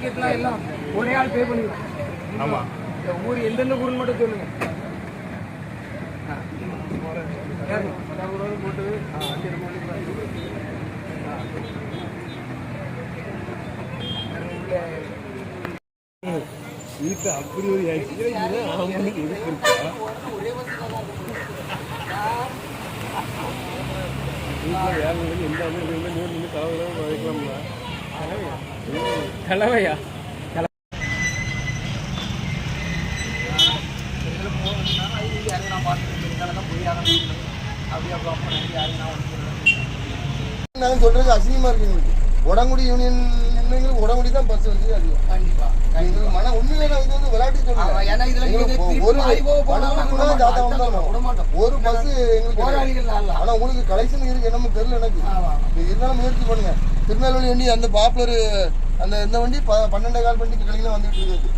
டிக்கெட்லாம் எல்லாம் ஒரே ஆள் பே பண்ணிடுவோம். ஆமாம். ஊர் எந்தெந்த ஊர்னு மட்டும் சொல்லுங்க. போட்டு இதுக்கு அப்படி ஒரு ஆக்சிடென்ட் இருக்கா? வீட்டில் வேலை எந்த நின்று கலவையாக வைக்கலாம்ல. கலவையா? நாங்கள் சொல்றது அசிங்கமா இருக்கு எங்களுக்கு. உடங்குடி யூனியன் உடங்குடி தான் பஸ் வந்து அதிகம். கண்டிப்பா எங்களுக்கு மன உண்மையில வந்து விளையாட்டு சொல்லுங்க. ஒரு பஸ் எங்களுக்கு, ஆனா உங்களுக்கு கலெக்ஷன் இருக்கு என்னமோ தெரியல எனக்கு. இருந்தாலும் முயற்சி பண்ணுங்க. திருநெல்வேலி வண்டி அந்த பாப்புலர் அந்த இந்த வண்டி 12 கால் வண்டிக்கு கிளையில வந்துட்டு இருக்கு.